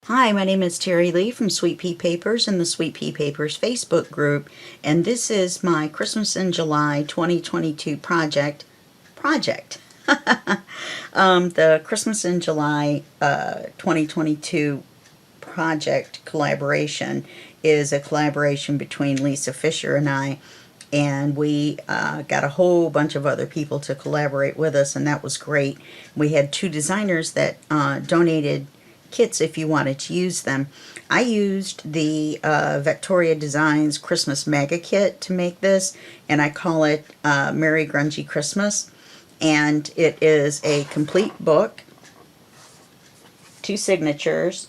Hi, my name is Teri Lee from Sweet Pea Papers and the Sweet Pea Papers Facebook group, and this is my Christmas in July 2022 project. The Christmas in July 2022 project collaboration is a collaboration between Lisa Fisher and I, and we got a whole bunch of other people to collaborate with us, and that was great. We had two designers that donated kits if you wanted to use them. I used the Victoria Designs Christmas Mega Kit to make this, and I call it Merry Grungy Christmas. And it is a complete book, 2 signatures,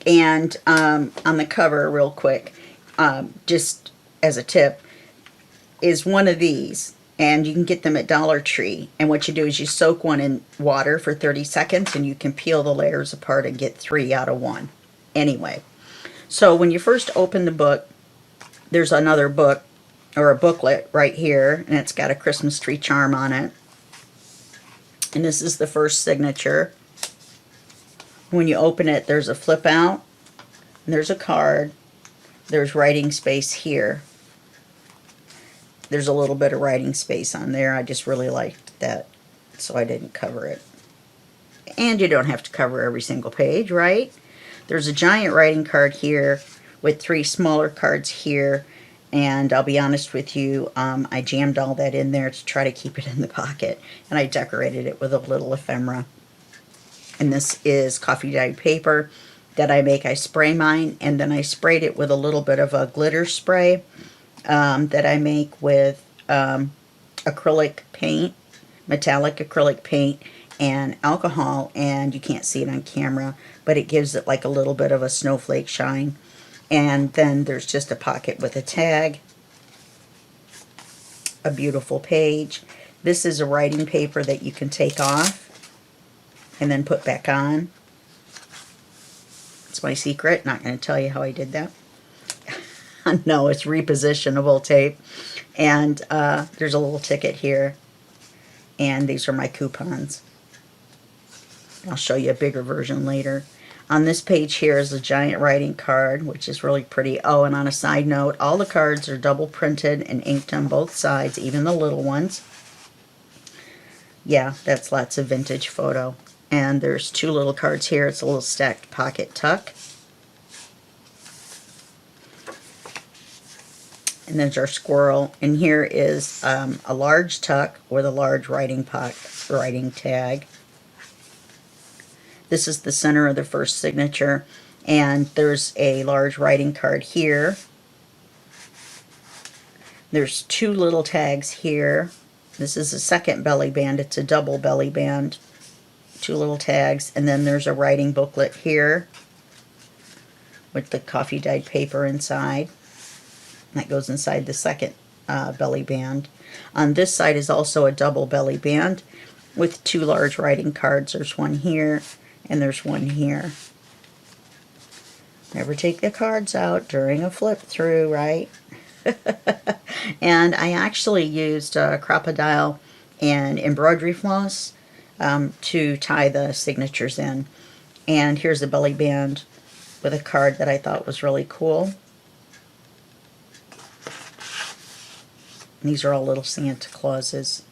and on the cover, real quick, just as a tip, is one of these. And you can get them at Dollar Tree. And what you do is you soak one in water for 30 seconds and you can peel the layers apart and get 3 out of 1. Anyway, so when you first open the book, there's another book or a booklet right here, and it's got a Christmas tree charm on it. And this is the first signature. When you open it, there's a flip out, and there's a card, there's writing space here. There's a little bit of writing space on there. I just really liked that, so I didn't cover it. And you don't have to cover every single page, right? There's a giant writing card here with 3 smaller cards here. And I'll be honest with you, I jammed all that in there to try to keep it in the pocket. And I decorated it with a little ephemera. And this is coffee dyed paper that I make. I spray mine, and then I sprayed it with a little bit of a glitter spray that I make with acrylic paint, metallic acrylic paint, and alcohol, and you can't see it on camera, but it gives it like a little bit of a snowflake shine. And then there's just a pocket with a tag, a beautiful page. This is a writing paper that you can take off and then put back on. It's my secret, not going to tell you how I did that. No, it's repositionable tape. And there's a little ticket here. And these are my coupons. I'll show you a bigger version later. On this page here is a giant writing card, which is really pretty. Oh, and on a side note, all the cards are double printed and inked on both sides, even the little ones. Yeah, that's lots of vintage photo. And there's 2 little cards here. It's a little stacked pocket tuck. And there's our squirrel. And here is a large tuck with a large writing tag. This is the center of the first signature. And there's a large writing card here. There's 2 little tags here. This is a second belly band. It's a double belly band. 2 little tags. And then there's a writing booklet here with the coffee dyed paper inside. That goes inside the second belly band. On this side is also a double belly band with 2 large writing cards. There's one here and there's one here. Never take the cards out during a flip through, right? And I actually used crocodile and embroidery floss to tie the signatures in. And here's a belly band with a card that I thought was really cool. These are all little Santa Clauses.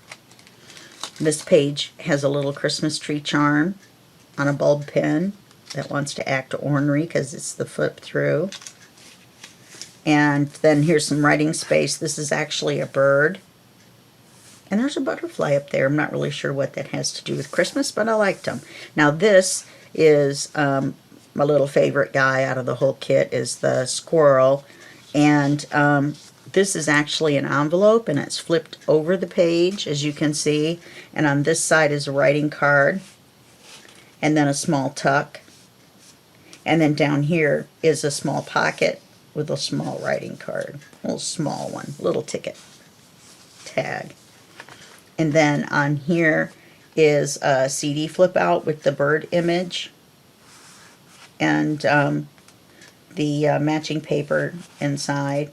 This page has a little Christmas tree charm on a bulb pin that wants to act ornery because it's the flip through. And then here's some writing space. This is actually a bird. And there's a butterfly up there. I'm not really sure what that has to do with Christmas, but I liked them. Now this is my little favorite guy out of the whole kit is the squirrel. And this is actually an envelope, and it's flipped over the page, as you can see. And on this side is a writing card, and then a small tuck. And then down here is a small pocket with a small writing card. A little small one, little ticket tag. And then on here is a CD flip out with the bird image. And the matching paper inside.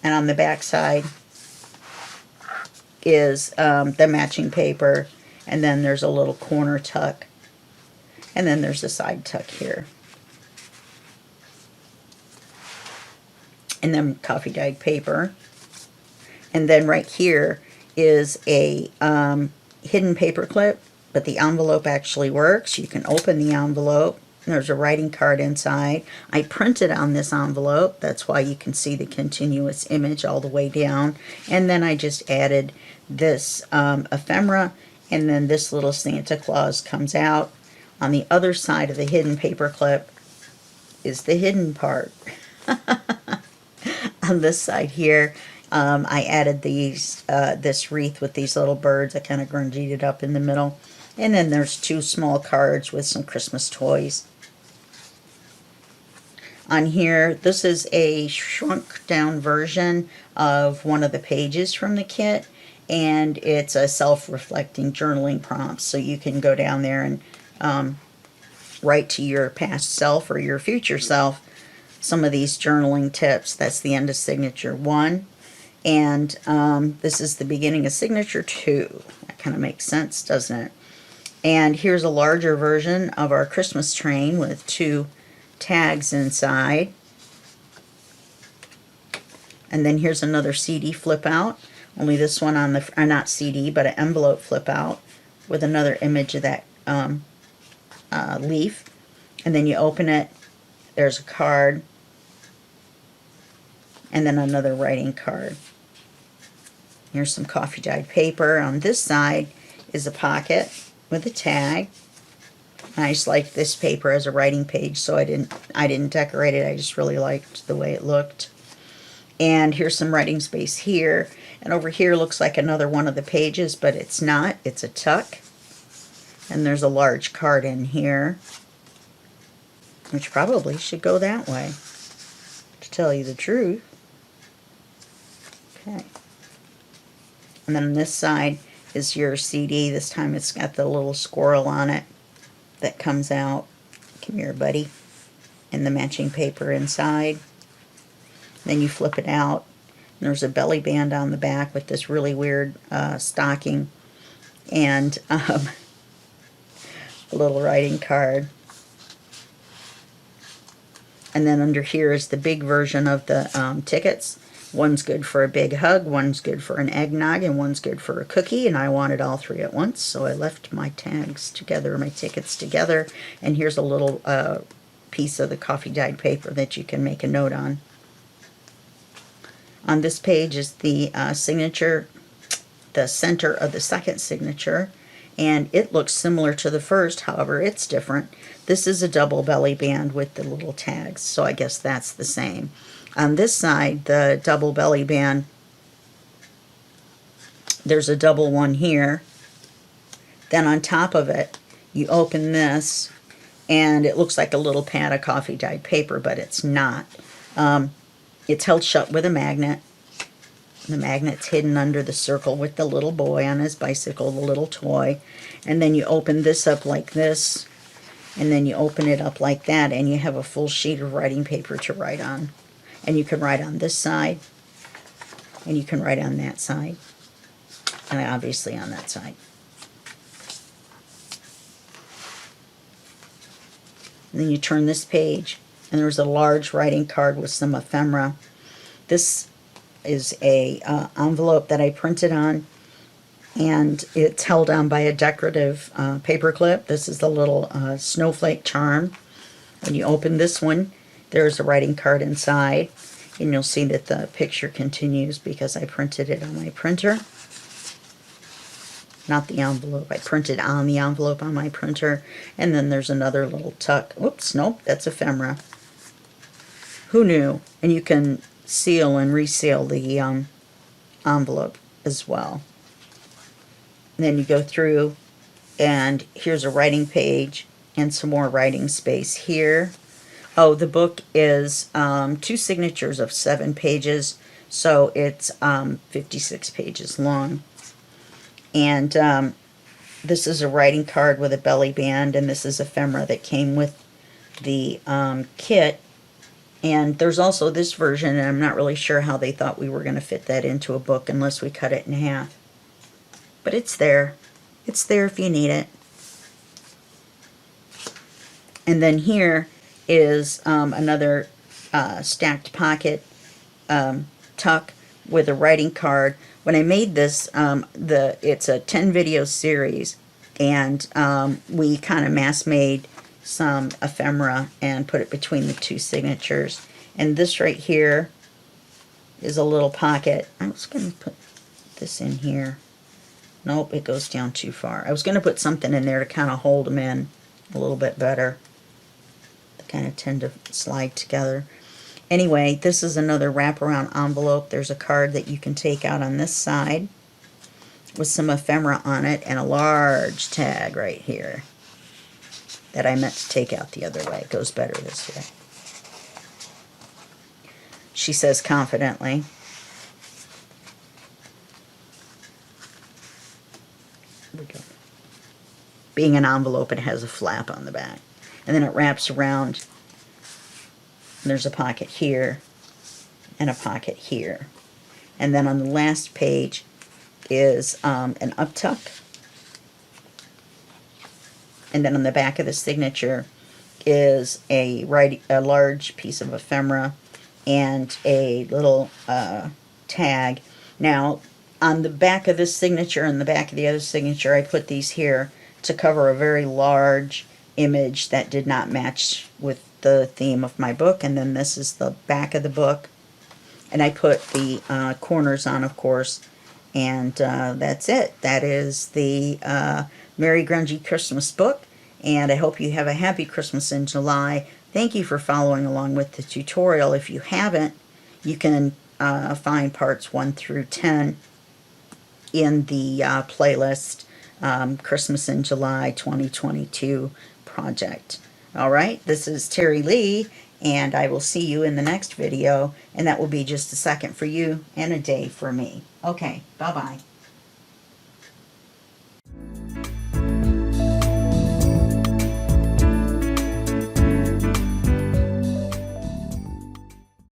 And on the back side is the matching paper, and then there's a little corner tuck, and then there's a side tuck here. and then coffee dyed paper. And then right here is a hidden paper clip, but the envelope actually works. You can open the envelope. There's a writing card inside. I printed on this envelope. That's why you can see the continuous image all the way down. And then I just added this ephemera, and then this little Santa Claus comes out. On the other side of the hidden paper clip is the hidden part. On this side here, I added these this wreath with these little birds. I kind of grungied it up in the middle. And then there's two small cards with some Christmas toys. On here, this is a shrunk down version of one of the pages from the kit, and it's a self-reflecting journaling prompt, so you can go down there and write to your past self or your future self some of these journaling tips. That's the end of signature 1, and this is the beginning of signature 2. That kind of makes sense, doesn't it? And here's a larger version of our Christmas train with 2 tags inside. And then here's another CD flip out, only this one on the, not CD, but an envelope flip out with another image of that leaf. And then you open it, there's a card, and then another writing card. Here's some coffee dyed paper. On this side is a pocket with a tag. I just liked this paper as a writing page, so I didn't decorate it. I just really liked the way it looked. And here's some writing space here. And over here looks like another one of the pages, but it's not. It's a tuck. And there's a large card in here, which probably should go that way, to tell you the truth. Okay. And then on this side is your CD. This time it's got the little squirrel on it that comes out. Come here, buddy. And the matching paper inside. Then you flip it out. And there's a belly band on the back with this really weird stocking. And a little writing card. And then under here is the big version of the tickets. One's good for a big hug, one's good for an eggnog, and one's good for a cookie, and I wanted all 3 at once, so I left my tags together, my tickets together, and here's a little piece of the coffee dyed paper that you can make a note on. On this page is the signature, the center of the second signature, and it looks similar to the first, however it's different. This is a double belly band with the little tags, so I guess that's the same. On this side, the double belly band, there's a double one here. Then on top of it, you open this, and it looks like a little pad of coffee dyed paper, but it's not. It's held shut with a magnet. The magnet's hidden under the circle with the little boy on his bicycle, the little toy. And then you open this up like this, and then you open it up like that, and you have a full sheet of writing paper to write on. And you can write on this side, and you can write on that side, and obviously on that side. And then you turn this page, and there's a large writing card with some ephemera. This is a envelope that I printed on, and it's held on by a decorative paper clip. This is the little snowflake charm. When you open this one, there's a writing card inside, and you'll see that the picture continues because I printed it on my printer. Not the envelope. I printed on the envelope on my printer. And then there's another little tuck. Whoops, nope, that's ephemera. Who knew? And you can seal and reseal the envelope as well. And then you go through, and here's a writing page and some more writing space here. Oh, the book is 2 signatures of 7 pages, so it's 56 pages long. And this is a writing card with a belly band, and this is ephemera that came with the kit. And there's also this version, and I'm not really sure how they thought we were going to fit that into a book unless we cut it in half. But it's there. It's there if you need it. And then here is another stacked pocket, tuck with a writing card. When I made this, it's a 10 video series, and we kind of mass made some ephemera and put it between the two signatures. And this right here is a little pocket. I was going to put this in here. Nope, it goes down too far. I was going to put something in there to kind of hold them in a little bit better. They kind of tend to slide together. Anyway, this is another wraparound envelope. There's a card that you can take out on this side with some ephemera on it and a large tag right here that I meant to take out the other way. It goes better this way. She says confidently. There we go. Being an envelope, it has a flap on the back. And then it wraps around. And there's a pocket here and a pocket here. And then on the last page is an uptuck. And then on the back of the signature is a large piece of ephemera and a little tag. Now, on the back of this signature and the back of the other signature, I put these here to cover a very large image that did not match with the theme of my book. And then this is the back of the book. And I put the corners on, of course. And that's it. That is the Merry Grungy Christmas book. And I hope you have a happy Christmas in July. Thank you for following along with the tutorial. If you haven't, you can find parts 1 through 10 in the playlist Christmas in July 2022 project. All right, this is Teri Lee, and I will see you in the next video, and that will be just a second for you and a day for me. Okay, bye-bye.